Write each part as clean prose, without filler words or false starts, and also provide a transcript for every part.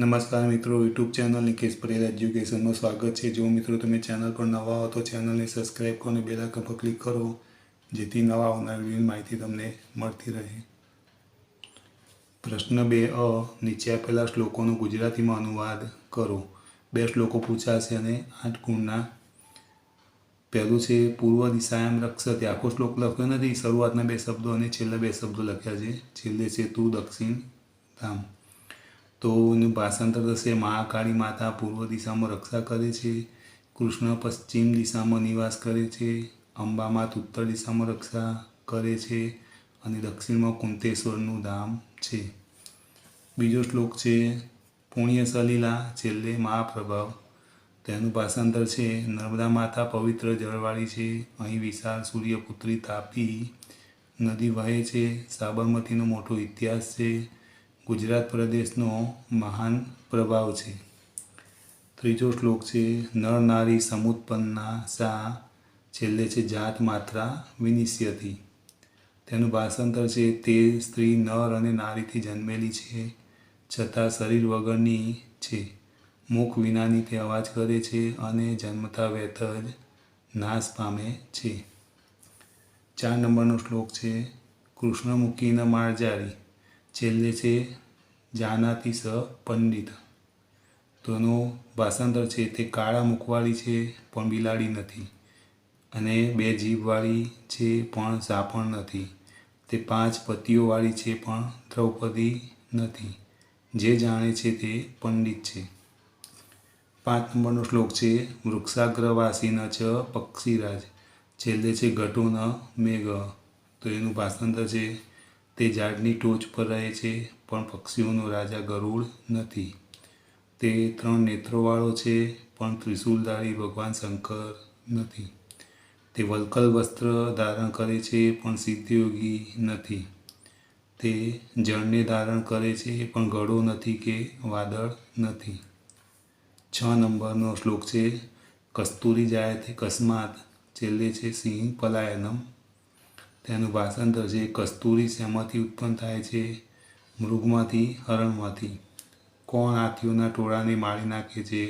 नमस्कार मित्रों, YouTube channel Nikesh Patel education में स्वागत है। जो मित्रों તમે चैनल पर नवा हो तो चैनल ने सब्सक्राइब करो और बेल आइकन पर क्लिक करो, जेथी नवा आवनार विडियोની माहिती તમને મળતી રહે। प्रश्न 2 नीचे આપેલા શ્લોકોનો ગુજરાતીમાં અનુવાદ કરો। બે શ્લોકો પૂછાશે અને 8 ગુણના। પહેલું છે પૂર્વ દિશાયામ રક્ષતે। આખો શ્લોક લખ્યો નથી, શરૂઆતના બે શબ્દો અને છેલ્લા બે શબ્દો લખ્યા છે। છેલ્લે છે તું દક્ષિણ ધામ। तो भाषांतर थशे महाकाली माता पूर्व दिशा में रक्षा करे छे, कृष्ण पश्चिम दिशा में निवास करे छे, अंबा मात उत्तर दिशा में रक्षा करे छे अने दक्षिण में कुंतेश्वरनु धाम छे। बीजो श्लोक छे पुण्य सलीला छेल्ले महाप्रभाव। तेनुं भाषांतर छे नर्मदा माता पवित्र जळवाळी छे, अहीं विशाल सूर्यपुत्री तापी नदी वहे छे, साबरमतीनो मोटो इतिहास छे, गुजरात प्रदेशनो महान प्रभाव है। तीजो श्लोक है नर नारी समुत्पन्ना सा छेल्ले छे जात मात्रा विनिश्यति। तेनुं भाषांतर है ते स्त्री नर अने नारी थी जन्मेली छे, छतां शरीर वगरनी छे, मुख विनानी ते अवाज करे छे अने जन्मता वेत ज नाश पामे छे। 4 नंबरनो श्लोक है कृष्णमुखी न मार्जारी छेल्ले छे जानाती स पंडित। तो एनो भाषांतर है ते काळा मुखवाड़ी छे पण बिलाड़ी नथी, अने 2 जीभवाड़ी छे पण सापण नथी, ते 5 पतिओ वाड़ी छे पण द्रौपदी नथी, जे जाणे छे ते पंडित छे। 5 नंबरनो श्लोक है वृक्षाग्रवासी न च पक्षीराज छेल्ले छे घटो न मेघ। तो एनु भाषांतर है ते झाड़नी टोच पर रहे छे पण पक्षीओनो राजा गरुड़ नथी, ते 3 नेत्रोवाळो छे पण त्रिशूलधारी भगवान शंकर नथी, ते वल्कल वस्त्र धारण करे छे पण सिद्धयोगी नथी, ते जळने धारण करे छे पण गळो नथी के वादळ नथी। 6 नंबरनो श्लोक है कस्तूरी जायते कस्मात् छेल्ले छे सिंह पलायनम। तेनुं भाषांतर है कस्तूरी शेमांथी उत्पन्न थाय छे, मृगमांथी हरणमांथी। कोण हाथीओना टोळाने मारी नाखे छे?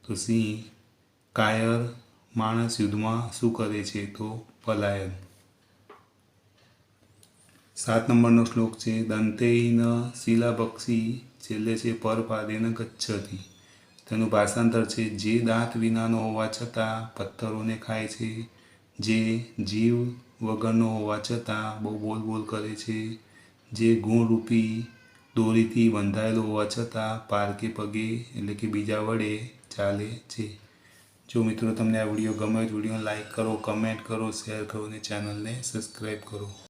तो सिंह। कायर माणस युद्धमां शुं करे छे? तो पलायन। 7 नंबरनो श्लोक है दंतेन शिलाभक्षी छेल्ले छे परपादेन गच्छति। तेनुं भाषांतर है जे दांत विनानो होवा छतां पत्थरोने खाय छे, जे जीव वगरनो होवा छतां बहु बोल बोल करे छे, जे गुणरूपी दोरीथी बंधायेलो होवा छतां पारके पगे एटले के बीजा वडे चाले छे। जो मित्रों तमने आ विडियो गम्यो तो विडियोने लाइक करो, कमेंट करो, शेर करो और चैनल ने सब्सक्राइब करो।